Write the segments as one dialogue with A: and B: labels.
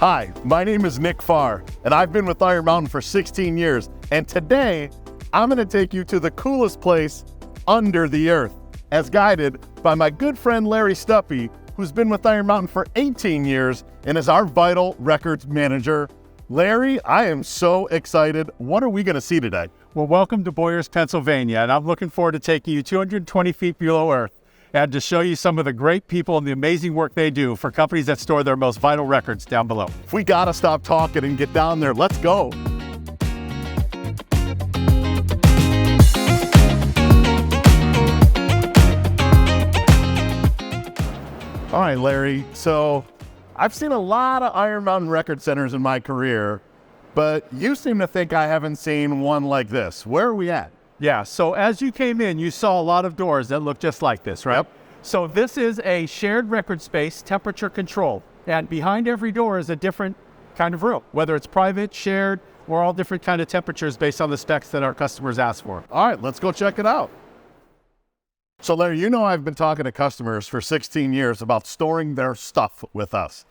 A: Hi, my name is Nick Farr, and I've been with Iron Mountain for 16 years, and today I'm going to take you to the coolest place under the earth, as guided by my good friend Larry Stuppy, who's been with Iron Mountain for 18 years and is our vital records manager. Larry, I am so excited. What are we going to see today?
B: Well, welcome to Boyers, Pennsylvania, and I'm looking forward to taking you 220 feet below Earth and to show you some of the great people and the amazing work they do for companies that store their most vital records down below.
A: If we got to stop talking and get down there, let's go. All right, Larry, so I've seen a lot of Iron Mountain record centers in my career, but you seem to think I haven't seen one like this. Where are we at?
B: Yeah, so as you came in, you saw a lot of doors that look just like this, right?
A: Yep.
B: So this is a shared record space, temperature controlled, and behind every door is a different kind of room, whether it's private, shared, or all different kind of temperatures based on the specs that our customers ask for.
A: All right, let's go check it out. So Larry, you know I've been talking to customers for 16 years about storing their stuff with us,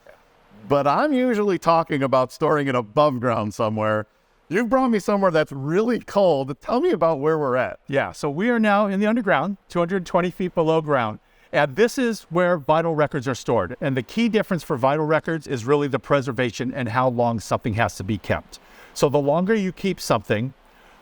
A: but I'm usually talking about storing it above ground somewhere. You've brought me somewhere that's really cold. Tell me about where we're at.
B: Yeah, so we are now in the underground, 220 feet below ground. And this is where vital records are stored. And the key difference for vital records is really the preservation and how long something has to be kept. So the longer you keep something,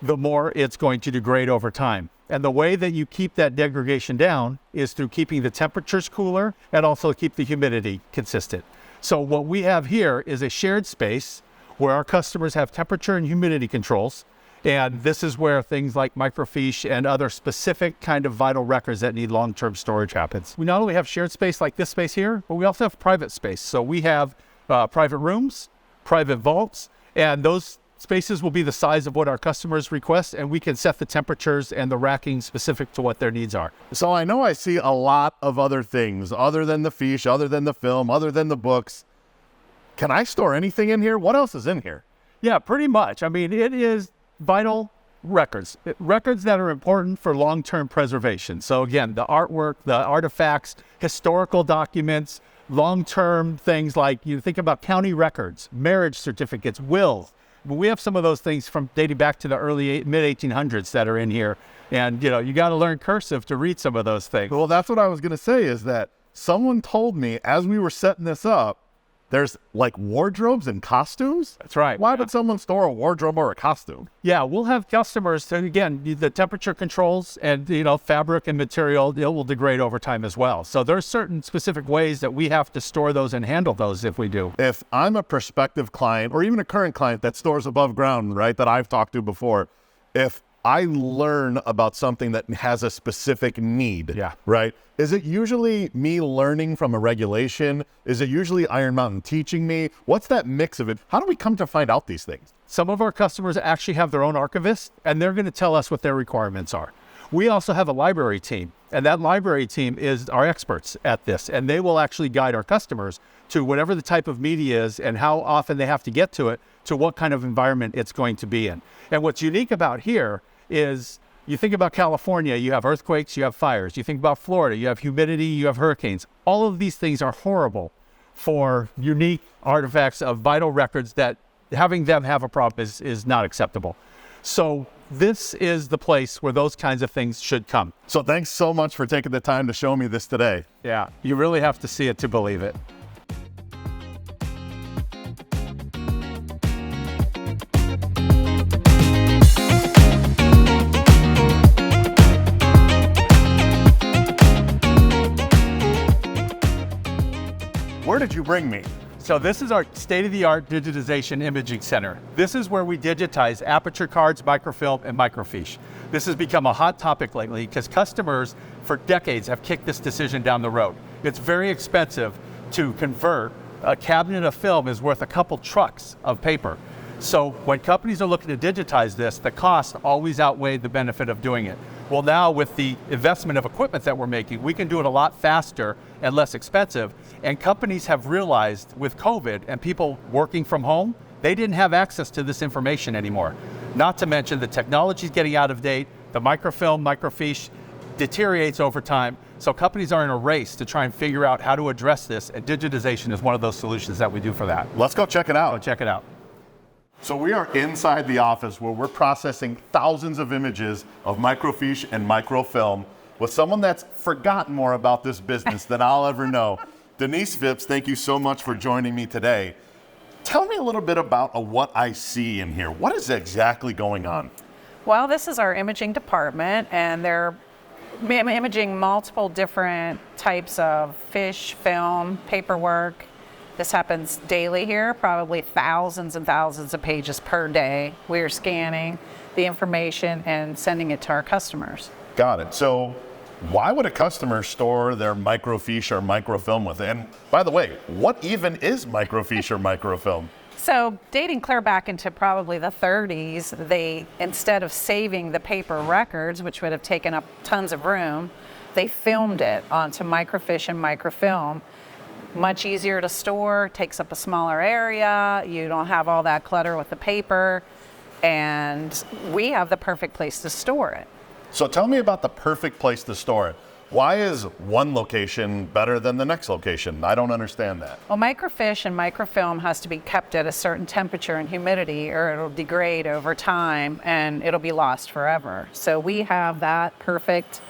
B: the more it's going to degrade over time. And the way that you keep that degradation down is through keeping the temperatures cooler and also keep the humidity consistent. So what we have here is a shared space where our customers have temperature and humidity controls. And this is where things like microfiche and other specific kind of vital records that need long-term storage happens. We not only have shared space like this space here, but we also have private space. So we have private rooms, private vaults, and those spaces will be the size of what our customers request, and we can set the temperatures and the racking specific to what their needs are.
A: So I know I see a lot of other things other than the fiche, other than the film, other than the books. Can I store anything in here? What else is in here?
B: Yeah, pretty much. I mean, it is vital records, records that are important for long-term preservation. So again, the artwork, the artifacts, historical documents, long-term things like you think about county records, marriage certificates, wills. We have some of those things from dating back to the early mid-1800s that are in here. And you got to learn cursive to read some of those things.
A: Well, that's what I was going to say, is that someone told me as we were setting this up, there's like wardrobes and costumes.
B: That's right.
A: Why would someone store a wardrobe or a costume?
B: Yeah, we'll have customers, and again, the temperature controls and fabric and material, it will degrade over time as well. So there's certain specific ways that we have to store those and handle those if we do.
A: If I'm a prospective client or even a current client that stores above ground, right, that I've talked to before, if I learn about something that has a specific need,
B: yeah,
A: right? Is it usually me learning from a regulation? Is it usually Iron Mountain teaching me? What's that mix of it? How do we come to find out these things?
B: Some of our customers actually have their own archivist, and they're going to tell us what their requirements are. We also have a library team, and that library team is our experts at this, and they will actually guide our customers to whatever the type of media is and how often they have to get to it, to what kind of environment it's going to be in. And what's unique about here is you think about California, you have earthquakes, you have fires. You think about Florida, you have humidity, you have hurricanes. All of these things are horrible for unique artifacts of vital records that having them have a problem is not acceptable. So this is the place where those kinds of things should come.
A: So thanks so much for taking the time to show me this today.
B: Yeah, you really have to see it to believe it.
A: Where did you bring me?
B: So this is our state-of-the-art digitization imaging center. This is where we digitize aperture cards, microfilm, and microfiche. This has become a hot topic lately because customers for decades have kicked this decision down the road. It's very expensive to convert. A cabinet of film is worth a couple trucks of paper. So when companies are looking to digitize this, the cost always outweighed the benefit of doing it. Well, now with the investment of equipment that we're making, we can do it a lot faster and less expensive. And companies have realized with COVID and people working from home, they didn't have access to this information anymore. Not to mention the technology is getting out of date, the microfilm, microfiche deteriorates over time. So companies are in a race to try and figure out how to address this, and digitization is one of those solutions that we do for that.
A: Let's go check it out.
B: Go check it out.
A: So we are inside the office where we're processing thousands of images of microfiche and microfilm with someone that's forgotten more about this business than I'll ever know. Denise Phipps, thank you so much for joining me today. Tell me a little bit about what I see in here. What is exactly going on?
C: Well, this is our imaging department, and they're imaging multiple different types of fish, film, paperwork. This happens daily here, probably thousands and thousands of pages per day. We're scanning the information and sending it to our customers.
A: Got it. So why would a customer store their microfiche or microfilm with it? And by the way, what even is microfiche or microfilm?
C: So dating clear back into probably the 30s, they, instead of saving the paper records, which would have taken up tons of room, they filmed it onto microfiche and microfilm. Much easier to store, takes up a smaller area, you don't have all that clutter with the paper, and we have the perfect place to store it.
A: So tell me about the perfect place to store it. Why is one location better than the next location? I don't understand that.
C: Well, microfiche and microfilm has to be kept at a certain temperature and humidity, or it'll degrade over time and it'll be lost forever. So we have that perfect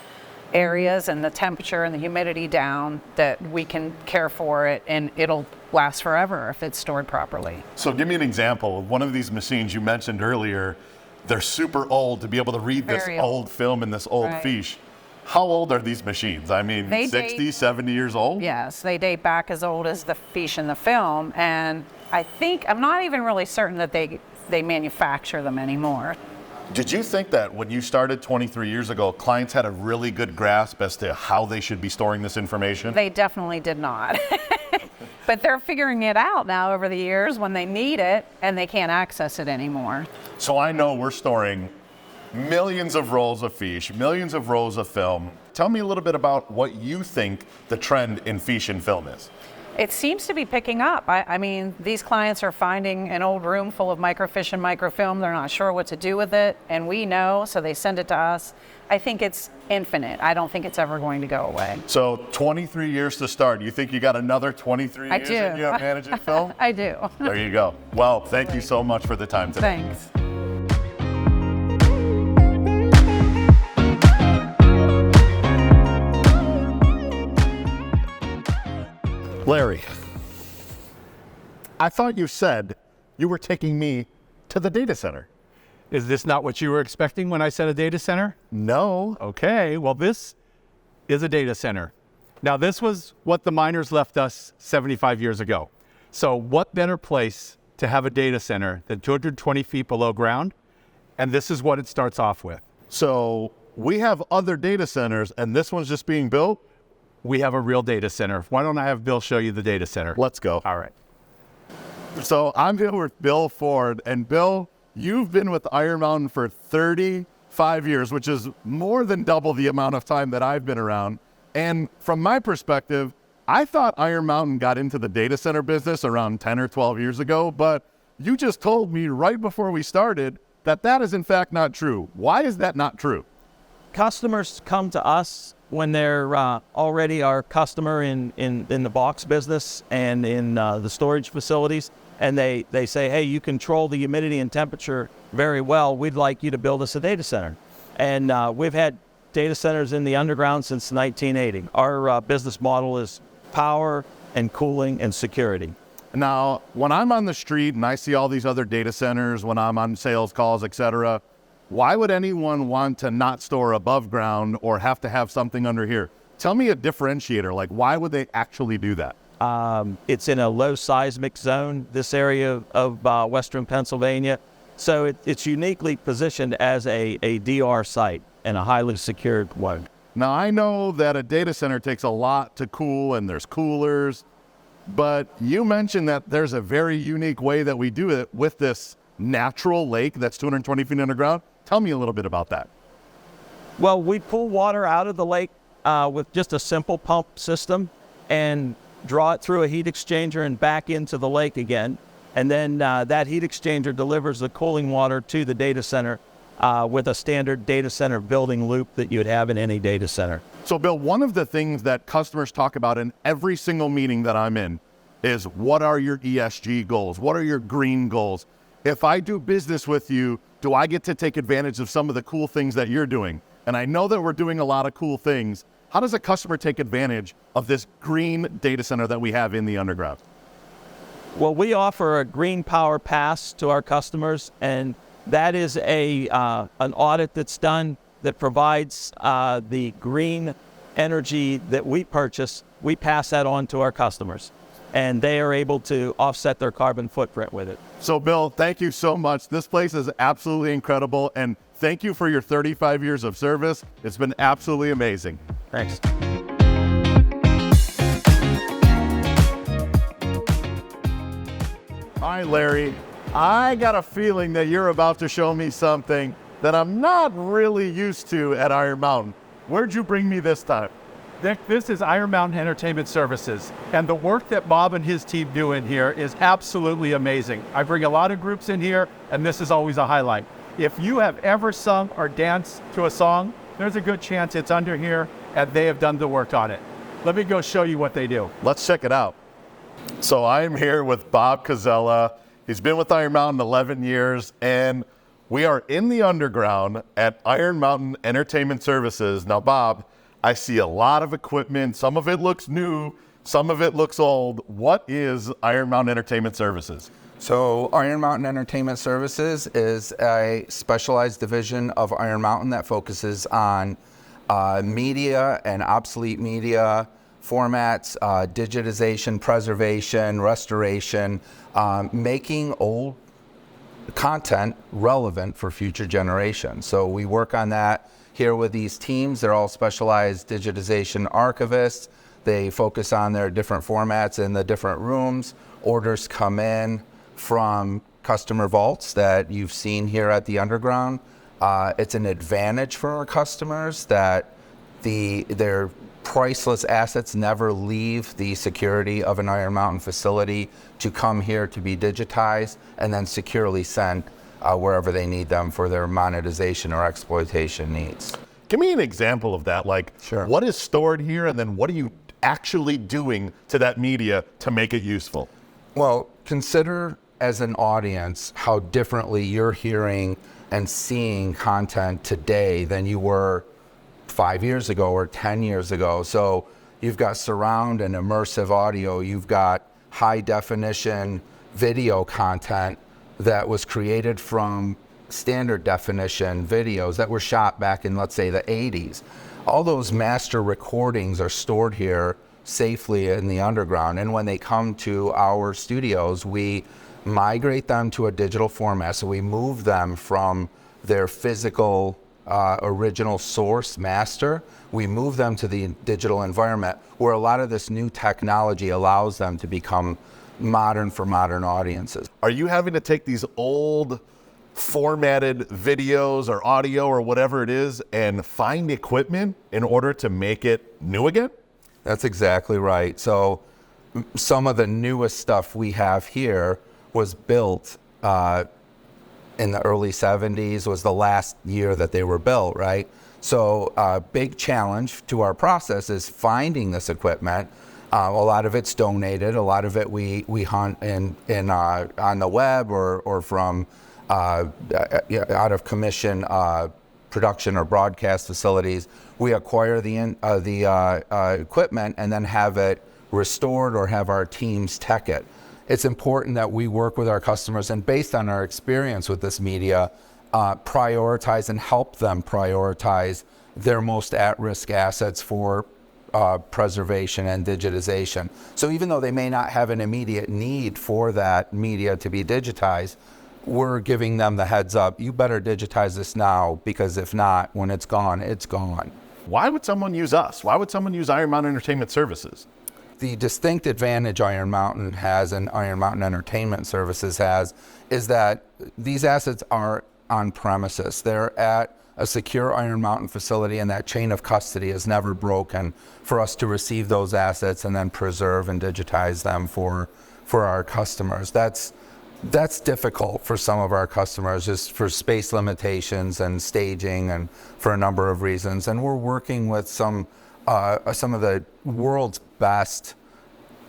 C: areas and the temperature and the humidity down that we can care for it, and it'll last forever if it's stored properly.
A: So give me an example of one of these machines you mentioned earlier. They're super old to be able to read this old film and this old fiche. How old are these machines? I mean, 60, 70 years old?
C: Yes, they date back as old as the fiche and the film, and I'm not even really certain that they manufacture them anymore.
A: Did you think that when you started 23 years ago, clients had a really good grasp as to how they should be storing this information?
C: They definitely did not. But they're figuring it out now over the years when they need it and they can't access it anymore.
A: So I know we're storing millions of rolls of fiche, millions of rolls of film. Tell me a little bit about what you think the trend in fiche and film is.
C: It seems to be picking up. I mean, these clients are finding an old room full of microfiche and microfilm. They're not sure what to do with it, and we know, so they send it to us. I think it's infinite. I don't think it's ever going to go away.
A: So 23 years to start. You think you got another 23 years in you have managing film?
C: I do.
A: There you go. Well, thank you so much for the time today.
C: Thanks.
A: Larry, I thought you said you were taking me to the data center.
B: Is this not what you were expecting when I said a data center?
A: No.
B: Okay, well, this is a data center. Now, this was what the miners left us 75 years ago. So what better place to have a data center than 220 feet below ground? And this is what it starts off with.
A: So we have other data centers, and this one's just being built?
B: We have a real data center. Why don't I have Bill show you the data center?
A: Let's go.
B: All right.
A: So I'm here with Bill Ford, and Bill, you've been with Iron Mountain for 35 years, which is more than double the amount of time that I've been around. And from my perspective, I thought Iron Mountain got into the data center business around 10 or 12 years ago, but you just told me right before we started that that is in fact not true. Why is that not true?
D: Customers come to us when they're already our customer in the box business and in the storage facilities, and they say, hey, you control the humidity and temperature very well. We'd like you to build us a data center. And we've had data centers in the underground since 1980. Our business model is power and cooling and security.
A: Now, when I'm on the street and I see all these other data centers, when I'm on sales calls, et cetera, why would anyone want to not store above ground or have to have something under here? Tell me a differentiator, like why would they actually do that?
D: It's in a low seismic zone, this area of western Pennsylvania. So it's uniquely positioned as a DR site and a highly secured one.
A: Now, I know that a data center takes a lot to cool and there's coolers, but you mentioned that there's a very unique way that we do it with this natural lake that's 220 feet underground. Tell me a little bit about that.
D: Well, we pull water out of the lake with just a simple pump system and draw it through a heat exchanger and back into the lake again. And then that heat exchanger delivers the cooling water to the data center with a standard data center building loop that you would have in any data center.
A: So Bill, one of the things that customers talk about in every single meeting that I'm in is, what are your ESG goals? What are your green goals? If I do business with you, do I get to take advantage of some of the cool things that you're doing? And I know that we're doing a lot of cool things. How does a customer take advantage of this green data center that we have in the underground?
D: Well, we offer a green power pass to our customers, and that is an audit that's done that provides the green energy that we purchase. We pass that on to our customers, and they are able to offset their carbon footprint with it.
A: So Bill, thank you so much. This place is absolutely incredible, and thank you for your 35 years of service. It's been absolutely amazing.
D: Thanks.
A: All right, Larry, I got a feeling that you're about to show me something that I'm not really used to at Iron Mountain. Where'd you bring me this time?
B: Dick, this is Iron Mountain Entertainment Services, and the work that Bob and his team do in here is absolutely amazing. I bring a lot of groups in here, and this is always a highlight. If you have ever sung or danced to a song, there's a good chance it's under here, and they have done the work on it. Let me go show you what they do.
A: Let's check it out. So I'm here with Bob Kazella. He's been with Iron Mountain 11 years, and we are in the underground at Iron Mountain Entertainment Services. Now, Bob, I see a lot of equipment. Some of it looks new, some of it looks old. What is Iron Mountain Entertainment Services?
E: So Iron Mountain Entertainment Services is a specialized division of Iron Mountain that focuses on media and obsolete media formats, digitization, preservation, restoration, making old content relevant for future generations. So we work on that here with these teams. They're all specialized digitization archivists. They focus on their different formats in the different rooms. Orders come in from customer vaults that you've seen here at the underground. It's an advantage for our customers that their priceless assets never leave the security of an Iron Mountain facility to come here to be digitized and then securely sent wherever they need them for their monetization or exploitation needs.
A: Give me an example of that. Like,
E: Sure.
A: What is stored here, and then what are you actually doing to that media to make it useful?
E: Well, consider as an audience how differently you're hearing and seeing content today than you were 5 years ago or 10 years ago. So you've got surround and immersive audio, you've got high definition video content that was created from standard definition videos that were shot back in, let's say, the 80s. All those master recordings are stored here safely in the underground, and when they come to our studios, we migrate them to a digital format. So we move them from their physical original source master, we move them to the digital environment where a lot of this new technology allows them to become modern for modern audiences.
A: Are you having to take these old formatted videos or audio or whatever it is and find equipment in order to make it new again?
E: That's exactly right. So some of the newest stuff we have here was built in the early 70s, was the last year that they were built, right? So a big challenge to our process is finding this equipment. A lot of it's donated, a lot of it we hunt on the web or from out of commission production or broadcast facilities. We acquire the equipment and then have it restored or have our teams tech it. It's important that we work with our customers and, based on our experience with this media, prioritize and help them prioritize their most at-risk assets for preservation and digitization. So even though they may not have an immediate need for that media to be digitized, we're giving them the heads up, you better digitize this now, because if not, when it's gone, it's gone.
A: Why would someone use us? Why would someone use Iron Mountain Entertainment Services?
E: The distinct advantage Iron Mountain has and Iron Mountain Entertainment Services has is that these assets are on premises. They're at a secure Iron Mountain facility, and that chain of custody is never broken for us to receive those assets and then preserve and digitize them for our customers. That's That's difficult for some of our customers, just for space limitations and staging and for a number of reasons. And we're working with some of the world's best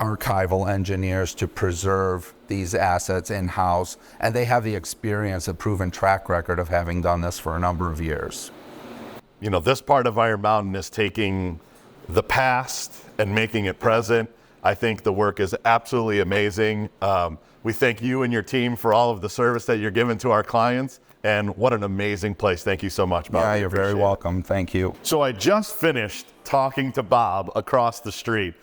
E: archival engineers to preserve these assets in-house, and they have the experience, a proven track record of having done this for a number of years.
A: You know, this part of Iron Mountain is taking the past and making it present. I think the work is absolutely amazing. We thank you and your team for all of the service that you're giving to our clients, and what an amazing place. Thank you so much, Bob.
E: Yeah, you're very welcome. Thank you.
A: So I just finished talking to Bob across the street,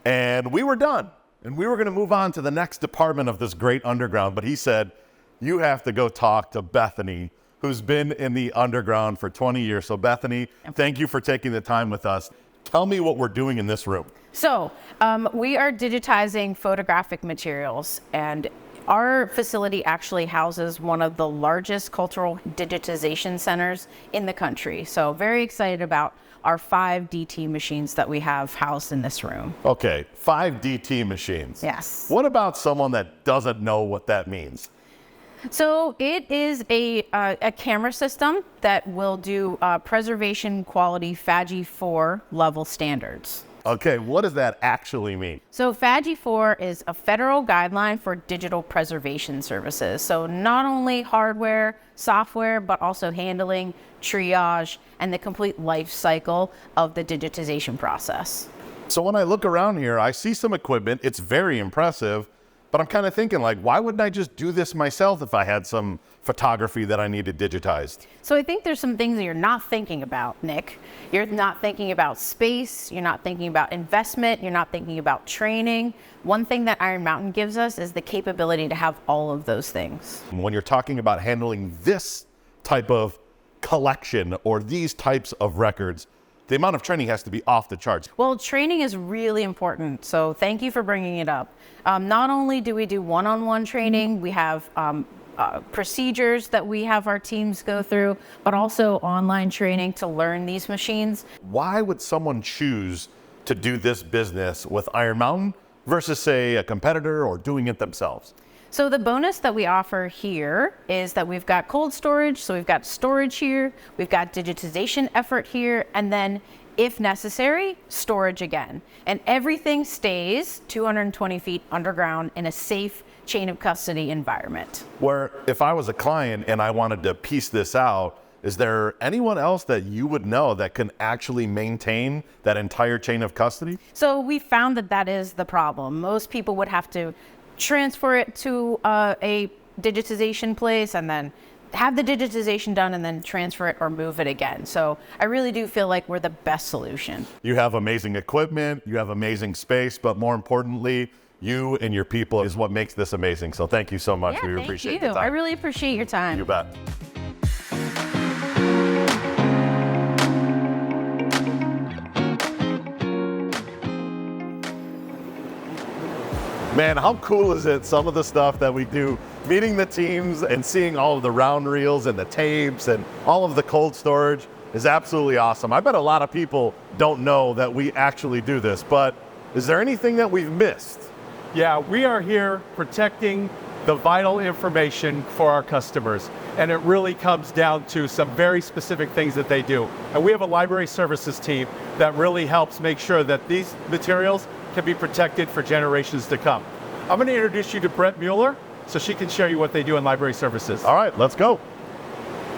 A: and we were done. And we were going to move on to the next department of this great underground, but he said, you have to go talk to Bethany, who's been in the underground for 20 years. So Bethany, thank you for taking the time with us. Tell me what we're doing in this room.
F: So we are digitizing photographic materials, and our facility actually houses one of the largest cultural digitization centers in the country. So very excited about our 5 DT machines that we have housed in this room.
A: Okay, 5 DT machines.
F: Yes.
A: What about someone that doesn't know what that means?
F: So it is a camera system that will do preservation quality FADGI 4 level standards.
A: Okay, what does that actually mean?
F: So FADGI 4 is a federal guideline for digital preservation services. So not only hardware, software, but also handling, triage, and the complete life cycle of the digitization process.
A: So when I look around here, I see some equipment. It's very impressive, but I'm kind of thinking, like, why wouldn't I just do this myself if I had some photography that I needed digitized?
F: So I think there's some things that you're not thinking about, Nick. You're not thinking about space, you're not thinking about investment, you're not thinking about training. One thing that Iron Mountain gives us is the capability to have all of those things.
A: When you're talking about handling this type of collection or these types of records, the amount of training has to be off the charts.
F: Well, training is really important, so thank you for bringing it up. Not only do we do one-on-one training, we have procedures that we have our teams go through, but also online training to learn these machines.
A: Why would someone choose to do this business with Iron Mountain versus, say, a competitor or doing it themselves?
F: So the bonus that we offer here is that we've got cold storage, so we've got storage here, we've got digitization effort here, and then if necessary, storage again. And everything stays 220 feet underground in a safe chain of custody environment.
A: Where if I was a client and I wanted to piece this out, is there anyone else that you would know that can actually maintain that entire chain of custody?
F: So we found that that is the problem. Most people would have to transfer it to a digitization place and then have the digitization done and then transfer it or move it again. So I really do feel like we're the best solution.
A: You have amazing equipment, you have amazing space, but more importantly, you and your people is what makes this amazing. So thank you so much.
F: Yeah,
A: We appreciate your time.
F: I really appreciate your time.
A: You bet. Man, how cool is it, some of the stuff that we do, meeting the teams and seeing all of the round reels and the tapes and all of the cold storage is absolutely awesome. I bet a lot of people don't know that we actually do this, but is there anything that we've missed?
B: Yeah, we are here protecting the vital information for our customers, and it really comes down to some very specific things that they do. And we have a library services team that really helps make sure that these materials can be protected for generations to come. I'm going to introduce you to Britt Mueller so she can share you what they do in library services.
A: All right, let's go.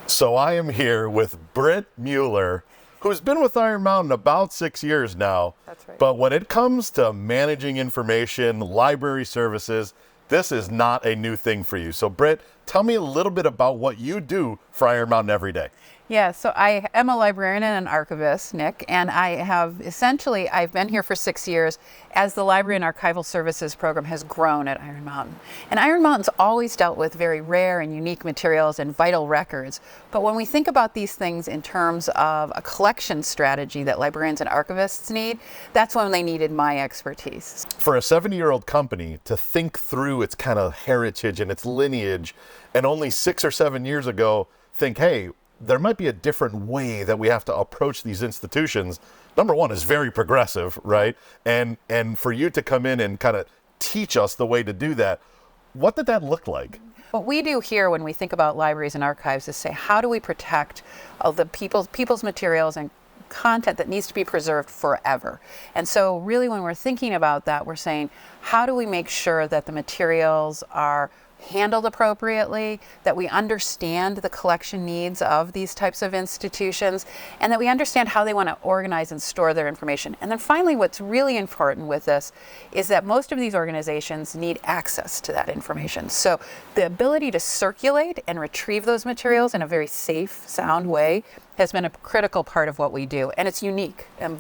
A: So I am here with Britt Mueller, who's been with Iron Mountain about 6 years now.
C: That's right.
A: But when it comes to managing information, library services, this is not a new thing for you. So Britt, tell me a little bit about what you do for Iron Mountain every day.
C: Yeah, so I am a librarian and an archivist, Nick, and I've been here for 6 years as the Library and Archival Services program has grown at Iron Mountain. And Iron Mountain's always dealt with very rare and unique materials and vital records. But when we think about these things in terms of a collection strategy that librarians and archivists need, that's when they needed my expertise.
A: For a 70-year-old company to think through its kind of heritage and its lineage, and only 6 or 7 years ago think, hey, there might be a different way that we have to approach these institutions. Number one is very progressive, right? And for you to come in and kind of teach us the way to do that, What did that look like?
C: What we do here when we think about libraries and archives is say, how do we protect all the people's materials and content that needs to be preserved forever? And so really when we're thinking about that, we're saying, how do we make sure that the materials are handled appropriately, that we understand the collection needs of these types of institutions, and that we understand how they want to organize and store their information. And then finally, what's really important with this is that most of these organizations need access to that information. So the ability to circulate and retrieve those materials in a very safe, sound way has been a critical part of what we do. And it's unique, and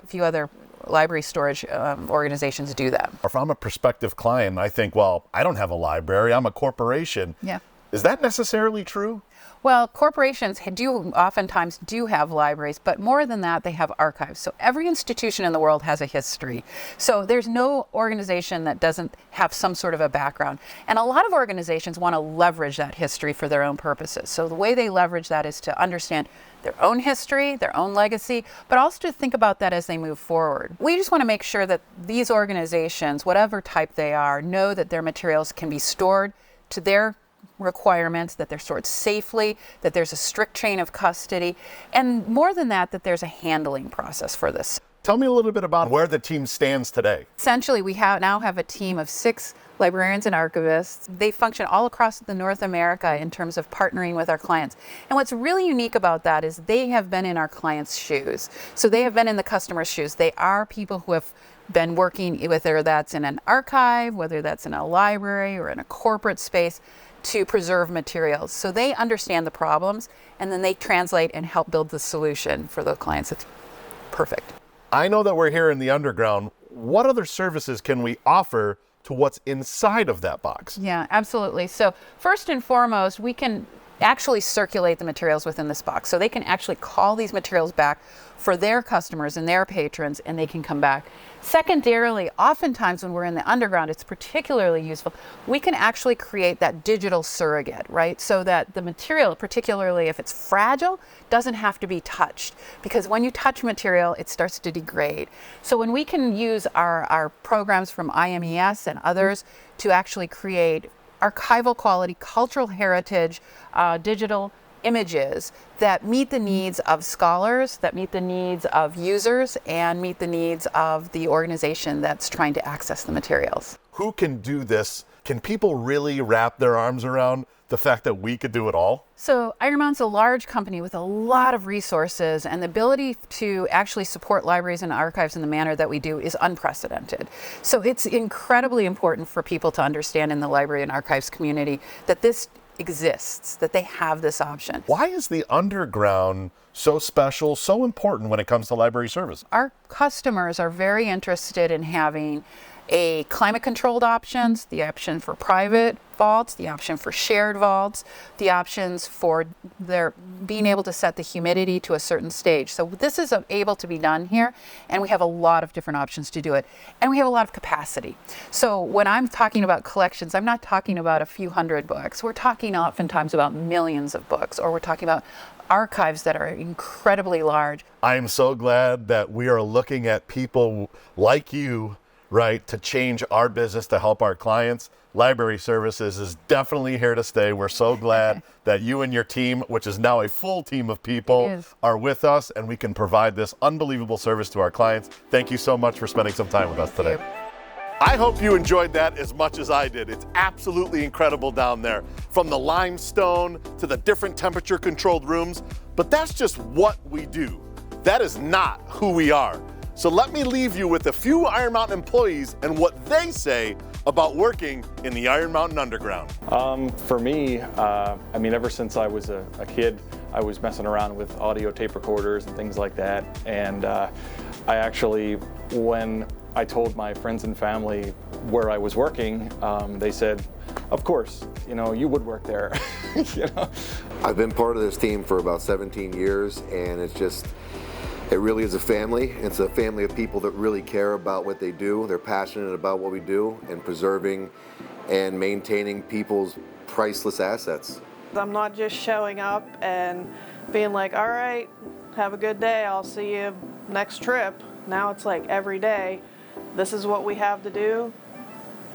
C: few other library storage organizations do that.
A: If I'm a prospective client, I think, well, I don't have a library, I'm a corporation.
C: Yeah.
A: Is that necessarily true?
C: Well, corporations oftentimes do have libraries, but more than that, they have archives. So every institution in the world has a history. So there's no organization that doesn't have some sort of a background. And a lot of organizations want to leverage that history for their own purposes. So the way they leverage that is to understand their own history, their own legacy, but also to think about that as they move forward. We just want to make sure that these organizations, whatever type they are, know that their materials can be stored to their requirements, that they're stored safely, that there's a strict chain of custody, and more than that, that there's a handling process for this.
A: Tell me a little bit about where the team stands today.
C: Essentially, we now have a team of 6 librarians and archivists. They function all across North America in terms of partnering with our clients. And what's really unique about that is they have been in our clients' shoes. So they have been in the customer's shoes. They are people who have been working, whether that's in an archive, whether that's in a library or in a corporate space, to preserve materials. So they understand the problems, and then they translate and help build the solution for the clients. It's perfect.
A: I know that we're here in the underground. What other services can we offer to what's inside of that box?
C: Yeah, absolutely. So first and foremost, we can actually circulate the materials within this box. So they can actually call these materials back for their customers and their patrons, and they can come back. Secondarily, oftentimes when we're in the underground, it's particularly useful. We can actually create that digital surrogate, right? So that the material, particularly if it's fragile, doesn't have to be touched. Because when you touch material, it starts to degrade. So when we can use our programs from IMES and others to actually create archival quality, cultural heritage, digital images that meet the needs of scholars, that meet the needs of users, and meet the needs of the organization that's trying to access the materials.
A: Who can do this? Can people really wrap their arms around the fact that we could do it all?
C: So Iron Mountain's a large company with a lot of resources, and the ability to actually support libraries and archives in the manner that we do is unprecedented. So it's incredibly important for people to understand in the library and archives community that this exists, that they have this option.
A: Why is the underground so special, so important when it comes to library service?
C: Our customers are very interested in having a climate-controlled options, the option for private vaults, the option for shared vaults, the options for their being able to set the humidity to a certain stage. So this is able to be done here, and we have a lot of different options to do it. And we have a lot of capacity. So when I'm talking about collections, I'm not talking about a few hundred books. We're talking oftentimes about millions of books, or we're talking about archives that are incredibly large.
A: I am so glad that we are looking at people like you, right, to change our business, to help our clients. Library Services is definitely here to stay. We're so glad that you and your team, which is now a full team of people, are with us, and we can provide this unbelievable service to our clients. Thank you so much for spending some time with us today. I hope you enjoyed that as much as I did. It's absolutely incredible down there, from the limestone to the different temperature controlled rooms, but that's just what we do. That is not who we are. So let me leave you with a few Iron Mountain employees and what they say about working in the Iron Mountain Underground.
G: For me, I mean, ever since I was a kid, I was messing around with audio tape recorders and things like that. And I actually, when I told my friends and family where I was working, they said, of course, you know, you would work there. You know?
H: I've been part of this team for about 17 years, and it really is a family. It's a family of people that really care about what they do. They're passionate about what we do and preserving and maintaining people's priceless assets.
I: I'm not just showing up and being like, all right, have a good day, I'll see you next trip. Now it's like every day, this is what we have to do.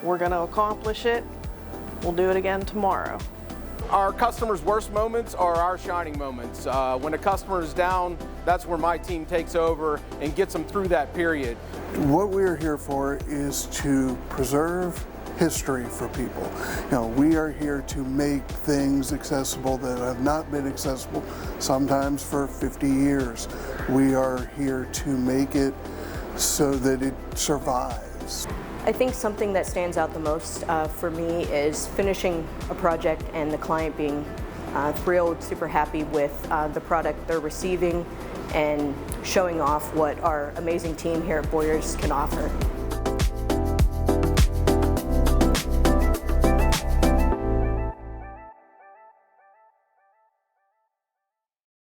I: We're going to accomplish it. we'll do it again tomorrow.
J: Our customers' worst moments are our shining moments. When a customer is down, that's where my team takes over and gets them through that period.
K: What we're here for is to preserve history for people. You know, we are here to make things accessible that have not been accessible sometimes for 50 years. We are here to make it so that it survives.
L: I think something that stands out the most for me is finishing a project and the client being thrilled, super happy with the product they're receiving and showing off what our amazing team here at Boyers can offer.